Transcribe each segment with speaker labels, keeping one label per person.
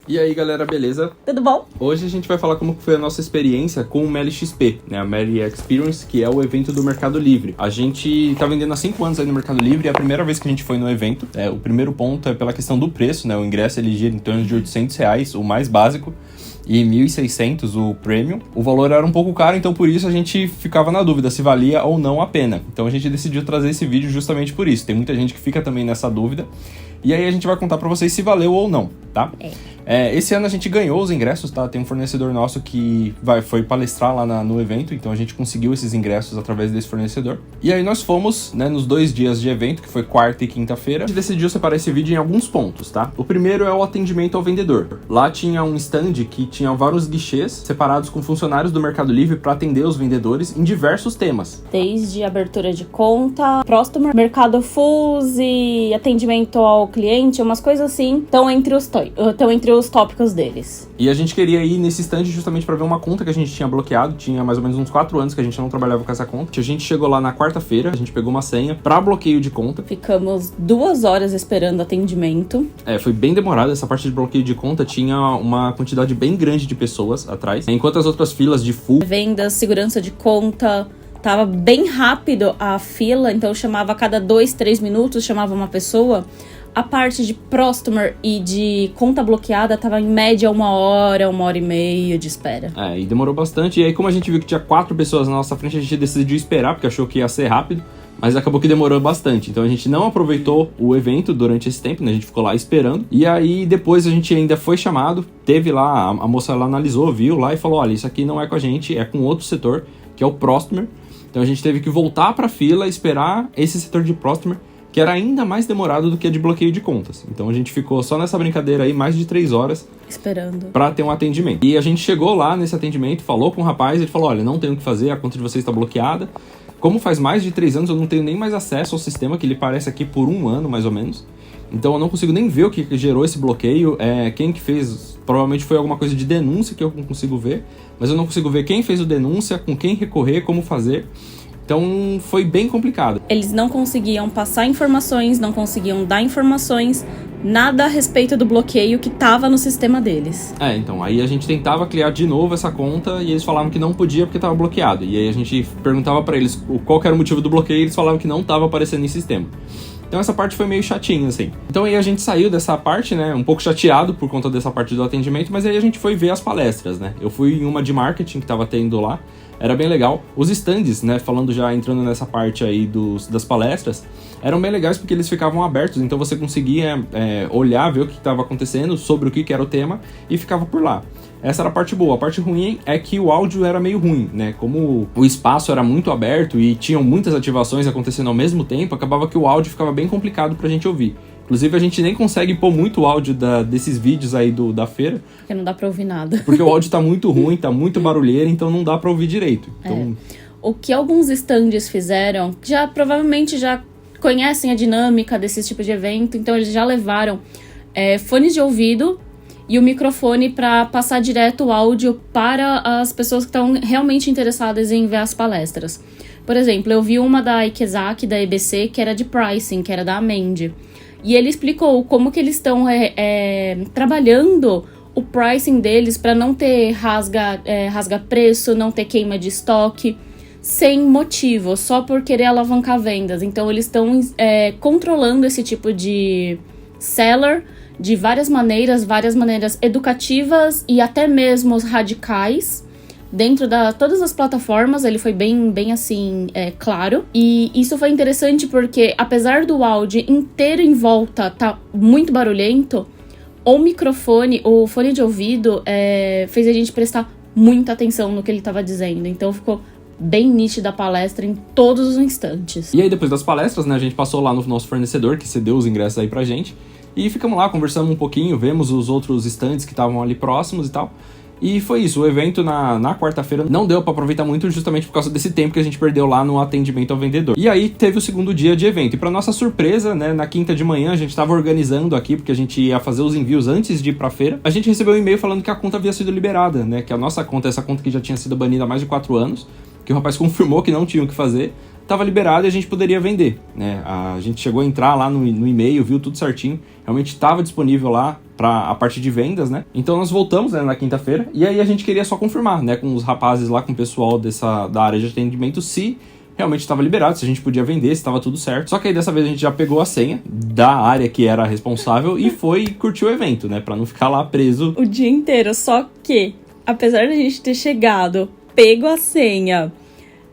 Speaker 1: E aí galera, beleza?
Speaker 2: Tudo bom?
Speaker 1: Hoje a gente vai falar como foi a nossa experiência com o Meli XP, né? A Meli Experience, que é o evento do Mercado Livre. A gente tá vendendo há 5 anos aí no Mercado Livre e é a primeira vez que a gente foi no evento. O primeiro ponto é pela questão do preço, né? O ingresso ele gira em torno de R$800, o mais básico, e 1.600 o premium. O valor era um pouco caro, então por isso a gente ficava na dúvida se valia ou não a pena. Então a gente decidiu trazer esse vídeo justamente por isso. Tem muita gente que fica também nessa dúvida. E aí a gente vai contar pra vocês se valeu ou não, tá? Esse ano a gente ganhou os ingressos, tá? Tem um fornecedor nosso que foi palestrar lá no evento, então a gente conseguiu esses ingressos através desse fornecedor. E aí nós fomos, né, nos 2 dias de evento, que foi quarta e quinta-feira. A gente decidiu separar esse vídeo em alguns pontos, tá? O primeiro é o atendimento ao vendedor. Lá tinha um stand que tinha vários guichês separados com funcionários do Mercado Livre para atender os vendedores em diversos temas.
Speaker 2: Desde abertura de conta, Prostomer, Mercado Fuse, atendimento ao cliente, umas coisas assim, estão entre os tópicos deles.
Speaker 1: E a gente queria ir nesse stand justamente para ver uma conta que a gente tinha bloqueado. Tinha mais ou menos uns 4 anos que a gente não trabalhava com essa conta. A gente chegou lá na quarta-feira, a gente pegou uma senha para bloqueio de conta.
Speaker 2: Ficamos 2 horas esperando atendimento.
Speaker 1: Foi bem demorado. Essa parte de bloqueio de conta tinha uma quantidade bem grande de pessoas atrás, enquanto as outras filas de full,
Speaker 2: vendas, segurança de conta, tava bem rápido a fila, então eu chamava a cada 2, 3 minutos, chamava uma pessoa. A parte de Prostomer e de conta bloqueada tava em média 1 hora, 1h30 de espera.
Speaker 1: E demorou bastante. E aí, como a gente viu que tinha 4 pessoas na nossa frente, a gente decidiu esperar, porque achou que ia ser rápido, mas acabou que demorou bastante. Então a gente não aproveitou o evento durante esse tempo, né? A gente ficou lá esperando. E aí depois a gente ainda foi chamado, teve lá, a moça lá analisou, viu lá e falou: olha, isso aqui não é com a gente, é com outro setor, que é o Prostomer. Então a gente teve que voltar pra fila, esperar esse setor de Prostomer, que era ainda mais demorado do que a de bloqueio de contas. Então a gente ficou só nessa brincadeira aí mais de 3 horas
Speaker 2: esperando
Speaker 1: pra ter um atendimento. E a gente chegou lá nesse atendimento, falou com o rapaz, ele falou: olha, não tem o que fazer, a conta de vocês está bloqueada. Como faz mais de 3 anos, eu não tenho nem mais acesso ao sistema, que ele parece aqui por 1 ano, mais ou menos. Então eu não consigo nem ver o que gerou esse bloqueio. Quem que fez, provavelmente foi alguma coisa de denúncia que eu não consigo ver, mas eu não consigo ver quem fez a denúncia, com quem recorrer, como fazer. Então foi bem complicado.
Speaker 2: Eles não conseguiam passar informações, não conseguiam dar informações, nada a respeito do bloqueio que estava no sistema deles.
Speaker 1: Então aí a gente tentava criar de novo essa conta e eles falavam que não podia porque estava bloqueado. E aí a gente perguntava para eles qual que era o motivo do bloqueio e eles falavam que não estava aparecendo em sistema. Então essa parte foi meio chatinha, assim. Então aí a gente saiu dessa parte, né, um pouco chateado por conta dessa parte do atendimento, mas aí a gente foi ver as palestras, né. Eu fui em uma de marketing que tava tendo lá, era bem legal. Os stands, né, falando já, entrando nessa parte aí das palestras, eram bem legais porque eles ficavam abertos, então você conseguia olhar, ver o que estava acontecendo, sobre o que era o tema, e ficava por lá. Essa era a parte boa. A parte ruim é que o áudio era meio ruim, né? Como o espaço era muito aberto e tinham muitas ativações acontecendo ao mesmo tempo, acabava que o áudio ficava bem complicado pra gente ouvir. Inclusive, a gente nem consegue pôr muito áudio desses vídeos aí da feira.
Speaker 2: Porque não dá pra ouvir nada.
Speaker 1: Porque o áudio tá muito ruim, tá muito barulheiro, então não dá pra ouvir direito. Então...
Speaker 2: O que alguns stands fizeram, provavelmente já conhecem a dinâmica desse tipo de evento, então eles já levaram fones de ouvido e o microfone para passar direto o áudio para as pessoas que estão realmente interessadas em ver as palestras. Por exemplo, eu vi uma da Ikezaki, da EBC, que era de pricing, que era da Amend. E ele explicou como que eles estão trabalhando o pricing deles para não ter rasga preço, não ter queima de estoque, sem motivo, só por querer alavancar vendas. Então eles estão controlando esse tipo de seller de várias maneiras educativas e até mesmo radicais, dentro de todas as plataformas. Ele foi bem assim, claro. E isso foi interessante porque, apesar do áudio inteiro em volta tá muito barulhento, o microfone, o fone de ouvido, fez a gente prestar muita atenção no que ele estava dizendo. Então ficou bem nítida a palestra em todos os instantes.
Speaker 1: E aí depois das palestras, né, a gente passou lá no nosso fornecedor, que cedeu os ingressos aí pra gente. E ficamos lá, conversamos um pouquinho, vemos os outros stands que estavam ali próximos e tal. E foi isso, o evento na quarta-feira não deu pra aproveitar muito justamente por causa desse tempo que a gente perdeu lá no atendimento ao vendedor. E aí teve o segundo dia de evento. E pra nossa surpresa, né, na quinta de manhã a gente tava organizando aqui, porque a gente ia fazer os envios antes de ir pra feira. A gente recebeu um e-mail falando que a conta havia sido liberada, né, que a nossa conta, essa conta que já tinha sido banida há mais de 4 anos, que o rapaz confirmou que não tinha o que fazer, estava liberado e a gente poderia vender, né? A gente chegou a entrar lá no e-mail, viu tudo certinho, realmente estava disponível lá para a parte de vendas, né? Então nós voltamos, né, na quinta-feira, e aí a gente queria só confirmar, né, com os rapazes lá, com o pessoal da área de atendimento, se realmente estava liberado, se a gente podia vender, se estava tudo certo. Só que aí dessa vez a gente já pegou a senha da área que era responsável e foi curtir o evento, né, para não ficar lá preso
Speaker 2: o dia inteiro. Só que, apesar de a gente ter chegado, pego a senha,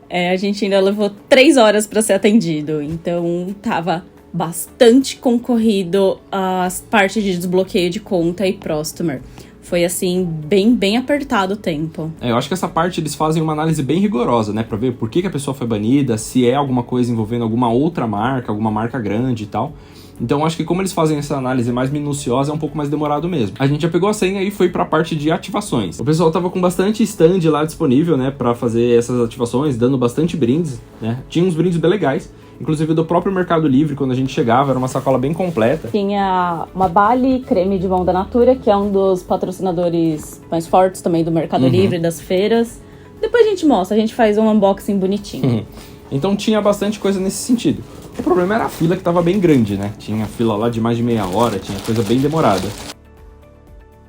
Speaker 2: a gente ainda levou 3 horas para ser atendido. Então tava bastante concorrido as partes de desbloqueio de conta e customer. Foi, assim, bem apertado o tempo.
Speaker 1: Eu acho que essa parte eles fazem uma análise bem rigorosa, né? Pra ver por que a pessoa foi banida, se é alguma coisa envolvendo alguma outra marca, alguma marca grande e tal. Então, acho que como eles fazem essa análise mais minuciosa, é um pouco mais demorado mesmo. A gente já pegou a senha e foi pra parte de ativações. O pessoal tava com bastante stand lá disponível, né? Pra fazer essas ativações, dando bastante brindes, né? Tinha uns brindes bem legais. Inclusive do próprio Mercado Livre, quando a gente chegava, era uma sacola bem completa.
Speaker 2: Tinha uma Bali creme de mão da Natura, que é um dos patrocinadores mais fortes também do Mercado Livre, das feiras. Depois a gente mostra, a gente faz um unboxing bonitinho.
Speaker 1: Então tinha bastante coisa nesse sentido. O problema era a fila, que tava bem grande, né? Tinha fila lá de mais de meia hora, tinha coisa bem demorada.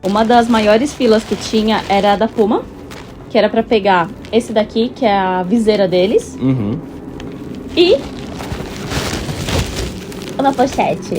Speaker 2: Uma das maiores filas que tinha era a da Puma, que era pra pegar esse daqui, que é a viseira deles. E uma pochete.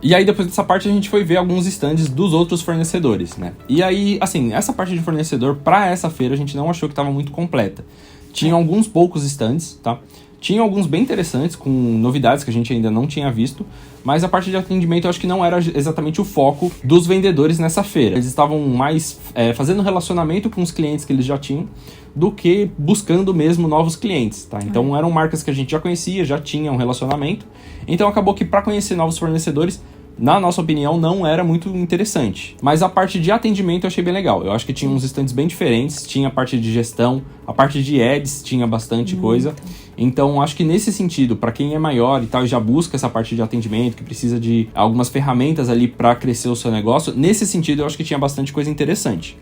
Speaker 1: E aí, depois dessa parte, a gente foi ver alguns stands dos outros fornecedores, né? E aí, assim, essa parte de fornecedor, pra essa feira, a gente não achou que tava muito completa. Tinha alguns poucos stands, tá? Tinha alguns bem interessantes, com novidades que a gente ainda não tinha visto, mas a parte de atendimento eu acho que não era exatamente o foco dos vendedores nessa feira. Eles estavam mais fazendo relacionamento com os clientes que eles já tinham, do que buscando mesmo novos clientes, tá? Então eram marcas que a gente já conhecia, já tinha um relacionamento, então acabou que para conhecer novos fornecedores, na nossa opinião, não era muito interessante. Mas a parte de atendimento eu achei bem legal. Eu acho que tinha uns stands bem diferentes, tinha a parte de gestão, a parte de ads tinha bastante coisa. Então, acho que nesse sentido, para quem é maior e tal, e já busca essa parte de atendimento, que precisa de algumas ferramentas ali para crescer o seu negócio, nesse sentido eu acho que tinha bastante coisa interessante.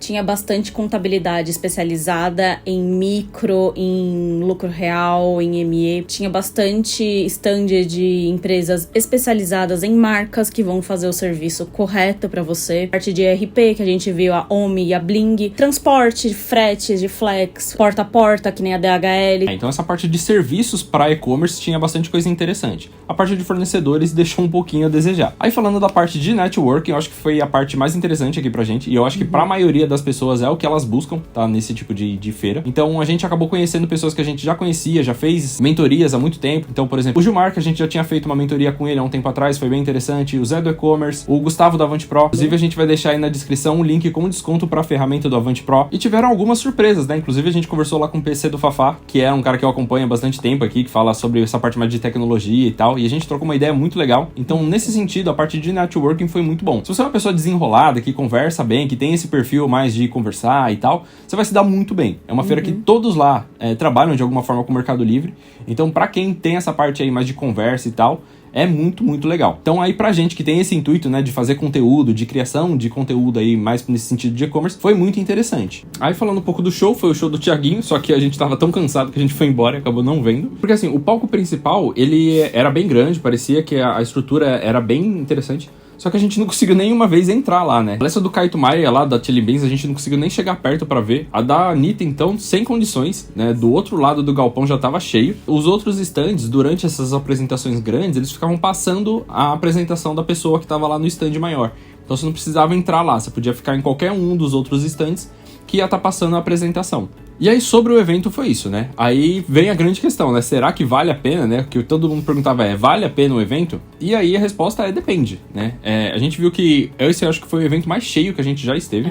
Speaker 2: Tinha bastante contabilidade especializada em micro, em lucro real, em ME. Tinha bastante stand de empresas especializadas em marcas que vão fazer o serviço correto para você. Parte de ERP, que a gente viu a OMI e a Bling. Transporte, fretes de flex, porta a porta, que nem a DHL.
Speaker 1: Então essa parte de serviços para e-commerce tinha bastante coisa interessante. A parte de fornecedores deixou um pouquinho a desejar. Aí falando da parte de networking, eu acho que foi a parte mais interessante aqui pra gente. E eu acho que pra maioria das pessoas é o que elas buscam, tá? Nesse tipo de feira. Então a gente acabou conhecendo pessoas que a gente já conhecia, já fez mentorias há muito tempo. Então, por exemplo, o Gilmar, que a gente já tinha feito uma mentoria com ele há um tempo atrás, foi bem interessante. O Zé do e-commerce, o Gustavo da Avante Pro. Inclusive a gente vai deixar aí na descrição um link com desconto pra ferramenta do Avante Pro. E tiveram algumas surpresas, né? Inclusive a gente conversou lá com o PC do Fafá, que é um cara que eu acompanho há bastante tempo aqui, que fala sobre essa parte mais de tecnologia e tal. E a gente trocou uma ideia muito legal. Então, nesse sentido, a parte de networking foi muito bom. Se você é uma pessoa desenrolada, que conversa bem, que tem esse perfil mais de conversar e tal, você vai se dar muito bem. É uma feira que todos lá trabalham de alguma forma com o Mercado Livre. Então, pra quem tem essa parte aí mais de conversa e tal, é muito legal. Então aí pra gente que tem esse intuito, né, de fazer conteúdo, de criação de conteúdo aí mais nesse sentido de e-commerce, foi muito interessante. Aí falando um pouco do show, foi o show do Thiaguinho, só que a gente tava tão cansado que a gente foi embora e acabou não vendo. Porque assim, o palco principal, ele era bem grande, parecia que a estrutura era bem interessante. Só que a gente não conseguiu nenhuma vez entrar lá, né? A palestra do Kaito Maia lá, da Chili Beans, a gente não conseguiu nem chegar perto pra ver. A da Anitta, então, sem condições, né? Do outro lado do galpão já tava cheio. Os outros stands, durante essas apresentações grandes, eles ficavam passando a apresentação da pessoa que tava lá no stand maior. Então você não precisava entrar lá, você podia ficar em qualquer um dos outros stands que ia estar passando a apresentação. E aí, sobre o evento, foi isso, né? Aí vem a grande questão, né? Será que vale a pena, né? O que todo mundo perguntava vale a pena o evento? E aí a resposta depende, né? A gente viu que esse eu acho que foi o evento mais cheio que a gente já esteve.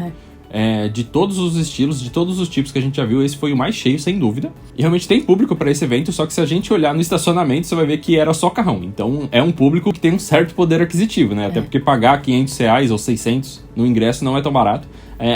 Speaker 1: De todos os estilos, de todos os tipos que a gente já viu, esse foi o mais cheio, sem dúvida. E realmente tem público para esse evento, só que se a gente olhar no estacionamento, você vai ver que era só carrão. Então é um público que tem um certo poder aquisitivo, né? Até porque pagar R$500 ou 600 no ingresso não é tão barato.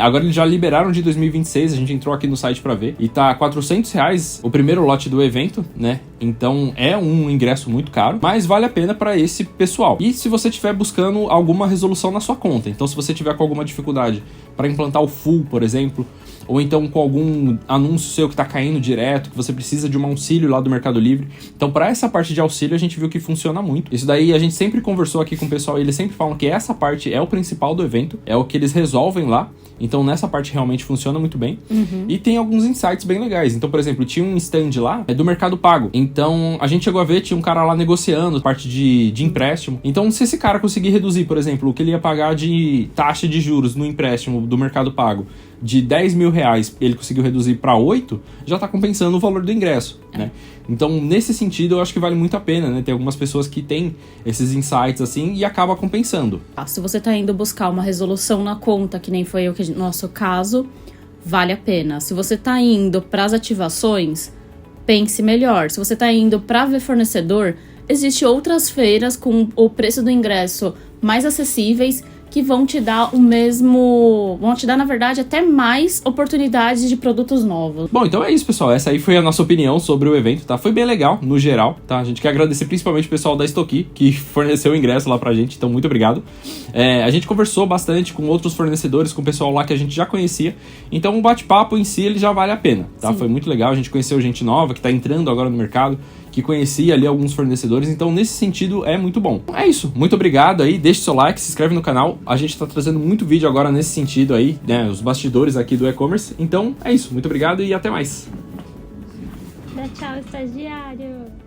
Speaker 1: Agora eles já liberaram de 2026, a gente entrou aqui no site pra ver, e tá R$400 o primeiro lote do evento, né? Então é um ingresso muito caro, mas vale a pena para esse pessoal. E se você estiver buscando alguma resolução na sua conta, então se você tiver com alguma dificuldade para implantar o full, por exemplo, ou então com algum anúncio seu que está caindo direto, que você precisa de um auxílio lá do Mercado Livre. Então, para essa parte de auxílio, a gente viu que funciona muito. Isso daí a gente sempre conversou aqui com o pessoal e eles sempre falam que essa parte é o principal do evento, é o que eles resolvem lá. Então, nessa parte realmente funciona muito bem. E tem alguns insights bem legais. Então, por exemplo, tinha um stand lá do Mercado Pago. Então, a gente chegou a ver, tinha um cara lá negociando parte de empréstimo. Então, se esse cara conseguir reduzir, por exemplo, o que ele ia pagar de taxa de juros no empréstimo do Mercado Pago de 10 mil reais, ele conseguiu reduzir para 8, já tá compensando o valor do ingresso, né? Então, nesse sentido, eu acho que vale muito a pena, né? Tem algumas pessoas que têm esses insights assim e acaba compensando.
Speaker 2: Se você tá indo buscar uma resolução na conta, que nem foi o nosso caso, vale a pena. Se você tá indo para as ativações, pense melhor. Se você tá indo para ver fornecedor, existem outras feiras com o preço do ingresso mais acessíveis que vão te dar vão te dar, na verdade, até mais oportunidades de produtos novos.
Speaker 1: Bom, então é isso, pessoal. Essa aí foi a nossa opinião sobre o evento, tá? Foi bem legal, no geral, tá? A gente quer agradecer principalmente o pessoal da Estoqui, que forneceu o ingresso lá pra gente, então muito obrigado. A gente conversou bastante com outros fornecedores, com o pessoal lá que a gente já conhecia, então o bate-papo em si, ele já vale a pena, tá? Sim. Foi muito legal, a gente conheceu gente nova, que tá entrando agora no mercado, que conhecia ali alguns fornecedores, então nesse sentido é muito bom. É isso, muito obrigado aí, deixe seu like, se inscreve no canal, a gente tá trazendo muito vídeo agora nesse sentido aí, né, os bastidores aqui do e-commerce, então é isso, muito obrigado e até mais.
Speaker 3: Dá tchau, estagiário!